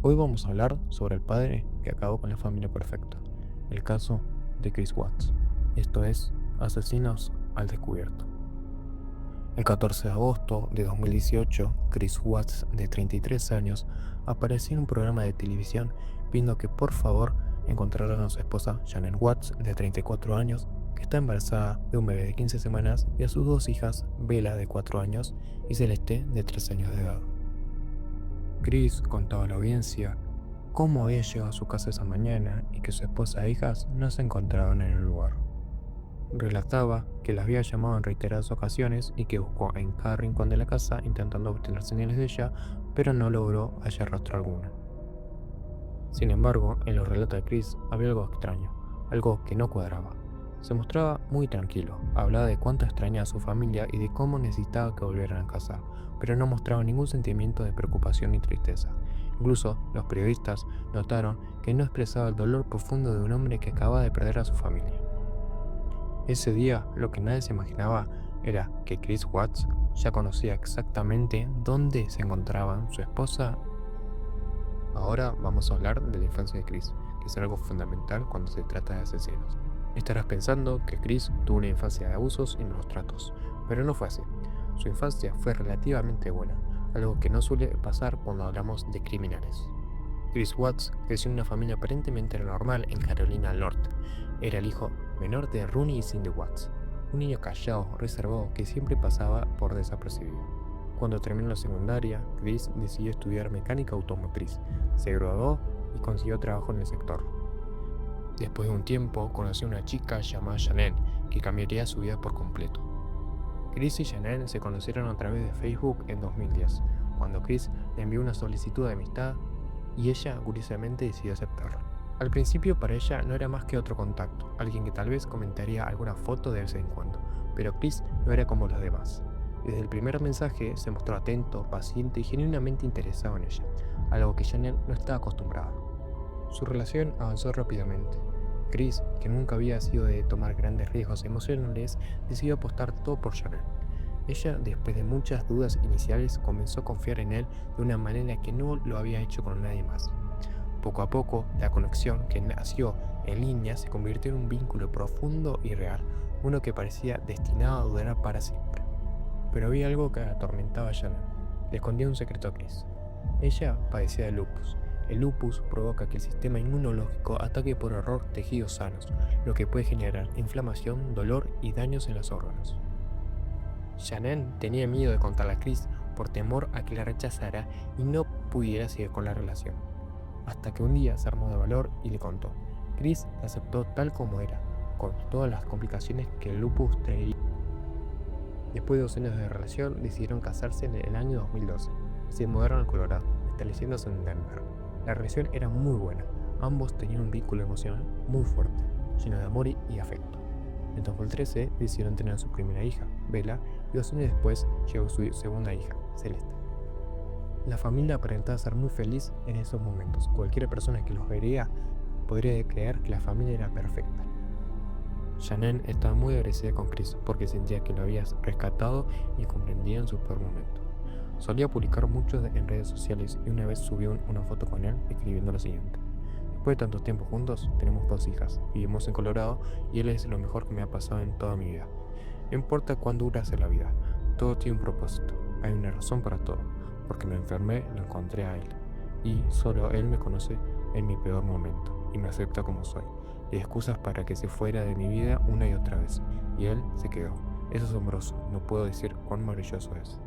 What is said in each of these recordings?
Hoy vamos a hablar sobre el padre que acabó con la familia perfecta, el caso de Chris Watts. Esto es Asesinos al Descubierto. El 14 de agosto de 2018, Chris Watts, de 33 años, apareció en un programa de televisión pidiendo que por favor encontraran a su esposa Shannon Watts, de 34 años, que está embarazada de un bebé de 15 semanas, y a sus dos hijas, Bella, de 4 años, y Celeste, de 3 años de edad. Chris contaba a la audiencia cómo había llegado a su casa esa mañana y que su esposa e hijas no se encontraban en el lugar. Relataba que las había llamado en reiteradas ocasiones y que buscó en cada rincón de la casa intentando obtener señales de ella, pero no logró hallar rastro alguno. Sin embargo, en los relatos de Chris había algo extraño, algo que no cuadraba. Se mostraba muy tranquilo, hablaba de cuánto extrañaba a su familia y de cómo necesitaba que volvieran a casa, pero no mostraba ningún sentimiento de preocupación ni tristeza. Incluso los periodistas notaron que no expresaba el dolor profundo de un hombre que acaba de perder a su familia. Ese día, lo que nadie se imaginaba era que Chris Watts ya conocía exactamente dónde se encontraban su esposa. Ahora vamos a hablar de la infancia de Chris, que es algo fundamental cuando se trata de asesinos. Estarás pensando que Chris tuvo una infancia de abusos y malos tratos, pero no fue así. Su infancia fue relativamente buena, algo que no suele pasar cuando hablamos de criminales. Chris Watts creció en una familia aparentemente normal en Carolina del Norte. Era el hijo menor de Rooney y Cindy Watts, un niño callado, reservado, que siempre pasaba por desapercibido. Cuando terminó la secundaria, Chris decidió estudiar mecánica automotriz, se graduó y consiguió trabajo en el sector. Después de un tiempo, conoció a una chica llamada Shannon, que cambiaría su vida por completo. Chris y Shannon se conocieron a través de Facebook en 2010, cuando Chris le envió una solicitud de amistad y ella, curiosamente, decidió aceptarlo. Al principio para ella no era más que otro contacto, alguien que tal vez comentaría alguna foto de vez en cuando, pero Chris no era como los demás. Desde el primer mensaje se mostró atento, paciente y genuinamente interesado en ella, algo que Shannon no estaba acostumbrada. Su relación avanzó rápidamente. Chris, que nunca había sido de tomar grandes riesgos emocionales, decidió apostar todo por Shannon. Ella, después de muchas dudas iniciales, comenzó a confiar en él de una manera que no lo había hecho con nadie más. Poco a poco, la conexión que nació en línea se convirtió en un vínculo profundo y real, uno que parecía destinado a durar para siempre. Pero había algo que atormentaba a Shannon. Le escondía un secreto a Chris. Ella padecía de lupus. El lupus provoca que el sistema inmunológico ataque por error tejidos sanos, lo que puede generar inflamación, dolor y daños en los órganos. Shannon tenía miedo de contarle a Chris por temor a que la rechazara y no pudiera seguir con la relación. Hasta que un día se armó de valor y le contó. Chris la aceptó tal como era, con todas las complicaciones que el lupus traería. Después de 2 años de relación, decidieron casarse en el año 2012 y se mudaron a Colorado, estableciéndose en Denver. La relación era muy buena, ambos tenían un vínculo emocional muy fuerte, lleno de amor y afecto. En 2013 decidieron tener a su primera hija, Bella, y 2 años después llegó su segunda hija, Celeste. La familia aparentaba ser muy feliz en esos momentos. Cualquier persona que los vería podría creer que la familia era perfecta. Shannon estaba muy agradecida con Chris porque sentía que lo había rescatado y comprendía en su peor momento. Solía publicar mucho en redes sociales y una vez subió una foto con él escribiendo lo siguiente. Después de tanto tiempo juntos, tenemos 2 hijas, vivimos en Colorado y él es lo mejor que me ha pasado en toda mi vida. No importa cuán dura sea la vida, todo tiene un propósito, hay una razón para todo. Porque me enfermé, lo encontré a él. Y solo él me conoce en mi peor momento y me acepta como soy. Y excusas para que se fuera de mi vida una y otra vez. Y él se quedó. Es asombroso, no puedo decir cuán maravilloso es.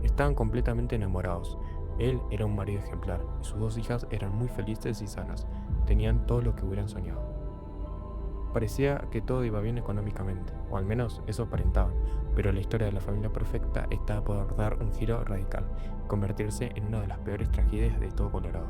Estaban completamente enamorados. Él era un marido ejemplar y sus 2 hijas eran muy felices y sanas. Tenían todo lo que hubieran soñado. Parecía que todo iba bien económicamente, o al menos eso aparentaban, pero la historia de la familia perfecta estaba por dar un giro radical y convertirse en una de las peores tragedias de todo Colorado.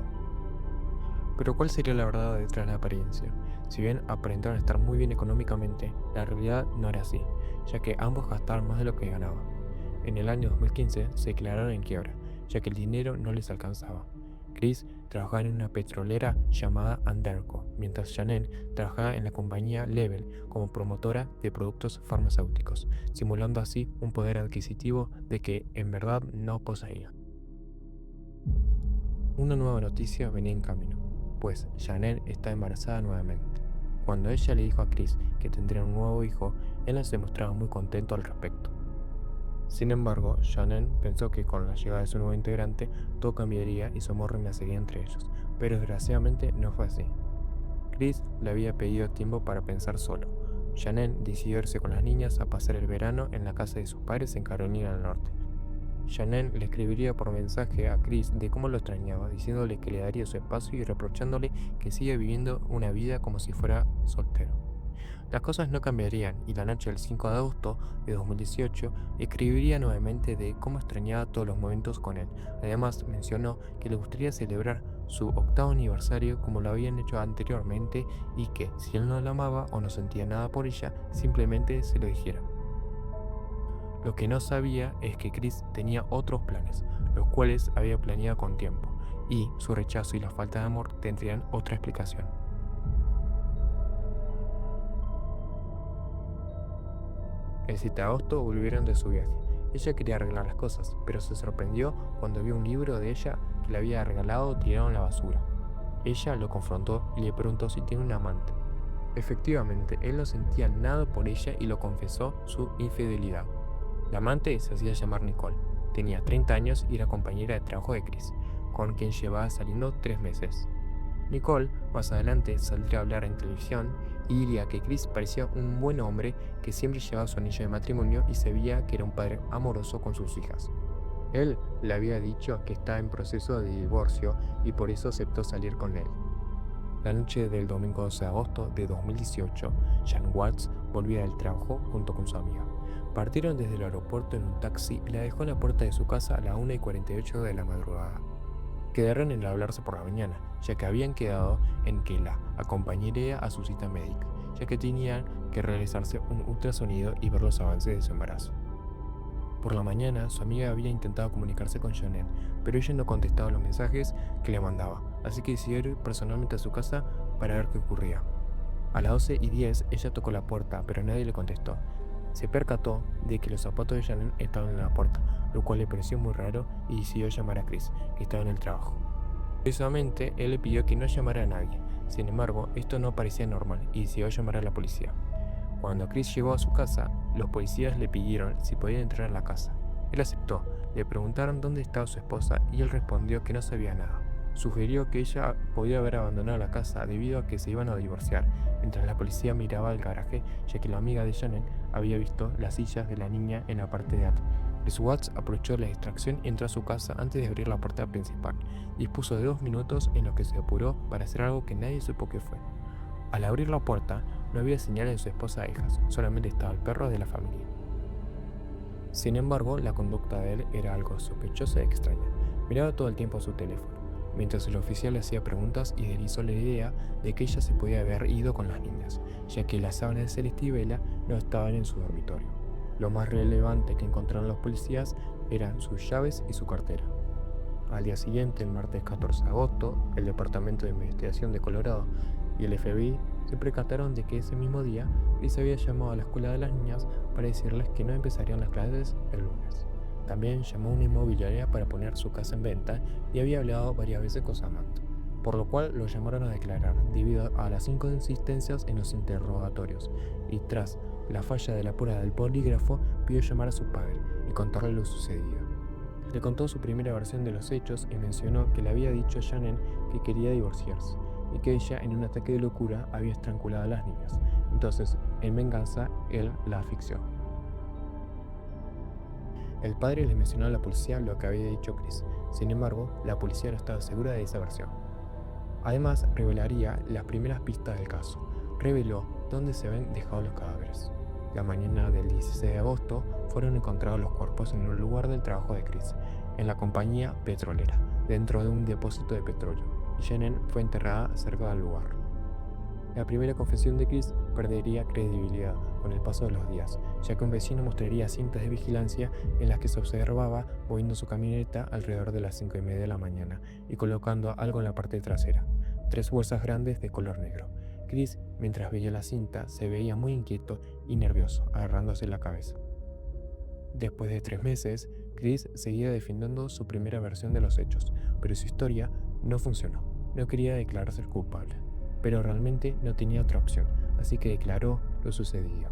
Pero ¿cuál sería la verdad detrás de la apariencia? Si bien aparentaban estar muy bien económicamente, la realidad no era así, ya que ambos gastaban más de lo que ganaban. En el año 2015 se declararon en quiebra, ya que el dinero no les alcanzaba. Chris trabajaba en una petrolera llamada Anderco, mientras Shannon trabajaba en la compañía Level como promotora de productos farmacéuticos, simulando así un poder adquisitivo de que en verdad no poseía. Una nueva noticia venía en camino, pues Shannon está embarazada nuevamente. Cuando ella le dijo a Chris que tendría un nuevo hijo, él no se mostraba muy contento al respecto. Sin embargo, Shannon pensó que con la llegada de su nuevo integrante todo cambiaría y su amor renacería entre ellos, pero desgraciadamente no fue así. Chris le había pedido tiempo para pensar solo. Shannon decidió irse con las niñas a pasar el verano en la casa de sus padres en Carolina del Norte. Shannon le escribiría por mensaje a Chris de cómo lo extrañaba, diciéndole que le daría su espacio y reprochándole que sigue viviendo una vida como si fuera soltero. Las cosas no cambiarían y la noche del 5 de agosto de 2018 escribiría nuevamente de cómo extrañaba todos los momentos con él. Además mencionó que le gustaría celebrar su 8º aniversario como lo habían hecho anteriormente y que si él no la amaba o no sentía nada por ella, simplemente se lo dijera. Lo que no sabía es que Chris tenía otros planes, los cuales había planeado con tiempo, y su rechazo y la falta de amor tendrían otra explicación. El 7 de agosto volvieron de su viaje. Ella quería arreglar las cosas, pero se sorprendió cuando vio un libro de ella que le había regalado tirado en la basura. Ella lo confrontó y le preguntó si tiene un amante. Efectivamente, él no sentía nada por ella y lo confesó su infidelidad. La amante se hacía llamar Nicole, tenía 30 años y era compañera de trabajo de Chris, con quien llevaba saliendo 3 meses. Nicole más adelante saldría a hablar en televisión y diría que Chris parecía un buen hombre que siempre llevaba su anillo de matrimonio y se veía que era un padre amoroso con sus hijas. Él le había dicho que estaba en proceso de divorcio y por eso aceptó salir con él. La noche del domingo 12 de agosto de 2018, Jan Watts volvía del trabajo junto con su amiga. Partieron desde el aeropuerto en un taxi y la dejó en la puerta de su casa a las 1:48 de la madrugada. Quedaron en hablarse por la mañana, ya que habían quedado en que la acompañaría a su cita médica, ya que tenían que realizarse un ultrasonido y ver los avances de su embarazo. Por la mañana, su amiga había intentado comunicarse con Shannon, pero ella no contestaba los mensajes que le mandaba, así que decidió ir personalmente a su casa para ver qué ocurría. A las 12:10 ella tocó la puerta, pero nadie le contestó. Se percató de que los zapatos de Shannon estaban en la puerta, lo cual le pareció muy raro y decidió llamar a Chris, que estaba en el trabajo. Curiosamente, él le pidió que no llamara a nadie. Sin embargo, esto no parecía normal y decidió llamar a la policía. Cuando Chris llegó a su casa, los policías le pidieron si podía entrar a la casa. Él aceptó, le preguntaron dónde estaba su esposa y él respondió que no sabía nada. Sugirió que ella podía haber abandonado la casa debido a que se iban a divorciar, mientras la policía miraba el garaje, ya que la amiga de Shannon había visto las sillas de la niña en la parte de atrás. Chris Watts aprovechó la distracción y entró a su casa antes de abrir la puerta principal. Dispuso de 2 minutos en los que se apuró para hacer algo que nadie supo qué fue. Al abrir la puerta, no había señales de su esposa e hijas, solamente estaba el perro de la familia. Sin embargo, la conducta de él era algo sospechosa y extraña. Miraba todo el tiempo su teléfono, mientras el oficial le hacía preguntas y deslizó la idea de que ella se podía haber ido con las niñas, ya que las sábanas de Celeste y Bella no estaban en su dormitorio. Lo más relevante que encontraron los policías eran sus llaves y su cartera. Al día siguiente, el martes 14 de agosto, el Departamento de Investigación de Colorado y el FBI se percataron de que ese mismo día Chris había llamado a la escuela de las niñas para decirles que no empezarían las clases el lunes. También llamó a una inmobiliaria para poner su casa en venta y había hablado varias veces con Samantha, por lo cual lo llamaron a declarar debido a las inconsistencias en los interrogatorios y tras la falla de la prueba del polígrafo pidió llamar a su padre y contarle lo sucedido. Le contó su primera versión de los hechos y mencionó que le había dicho a Shannon que quería divorciarse y que ella en un ataque de locura había estrangulado a las niñas. Entonces, en venganza, él la asfixió. El padre le mencionó a la policía lo que había dicho Chris. Sin embargo, la policía no estaba segura de esa versión. Además, revelaría las primeras pistas del caso. Reveló dónde se habían dejado los cadáveres. La mañana del 16 de agosto fueron encontrados los cuerpos en el lugar del trabajo de Chris, en la compañía petrolera, dentro de un depósito de petróleo, y Shannon fue enterrada cerca del lugar. La primera confesión de Chris perdería credibilidad con el paso de los días, ya que un vecino mostraría cintas de vigilancia en las que se observaba moviendo su camioneta alrededor de las 5:30 de la mañana y colocando algo en la parte trasera, 3 bolsas grandes de color negro. Chris, mientras veía la cinta, se veía muy inquieto y nervioso, agarrándose la cabeza. Después de 3 meses, Chris seguía defendiendo su primera versión de los hechos, pero su historia No funcionó. No quería declararse culpable, pero realmente no tenía otra opción, así que declaró lo sucedido.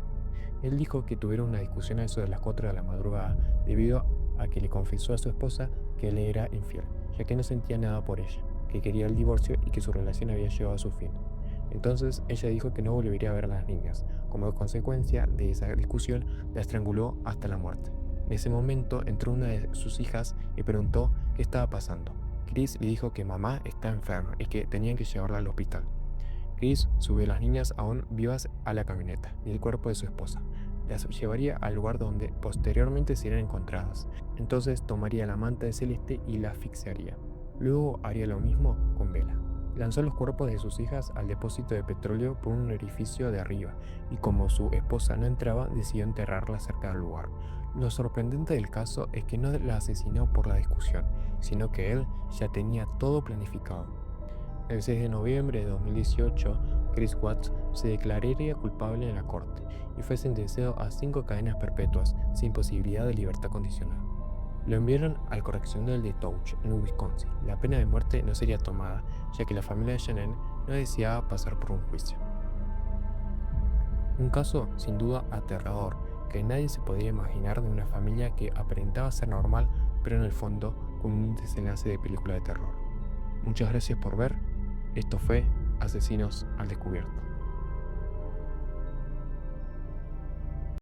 Él dijo que tuvieron una discusión a eso de las 4 de la madrugada debido a que le confesó a su esposa que él era infiel, ya que no sentía nada por ella, que quería el divorcio y que su relación había llegado a su fin. Entonces ella dijo que no volvería a ver a las niñas. Como consecuencia de esa discusión, la estranguló hasta la muerte. En ese momento entró una de sus hijas y preguntó qué estaba pasando. Chris le dijo que mamá está enferma y que tenían que llevarla al hospital. Chris subió a las niñas aún vivas a la camioneta y el cuerpo de su esposa. Las llevaría al lugar donde posteriormente serían encontradas. Entonces tomaría la manta de Celeste y la asfixiaría. Luego haría lo mismo con Bella. Lanzó los cuerpos de sus hijas al depósito de petróleo por un orificio de arriba y como su esposa no entraba, decidió enterrarla cerca del lugar. Lo sorprendente del caso es que no la asesinó por la discusión, sino que él ya tenía todo planificado. El 6 de noviembre de 2018, Chris Watts se declararía culpable en la corte y fue sentenciado a 5 cadenas perpetuas sin posibilidad de libertad condicional. Lo enviaron al correccional de Touch, en Wisconsin. La pena de muerte no sería tomada, ya que la familia de Shannon no deseaba pasar por un juicio. Un caso sin duda aterrador, que nadie se podía imaginar de una familia que aparentaba ser normal, pero en el fondo con un desenlace de película de terror. Muchas gracias por ver. Esto fue Asesinos al Descubierto.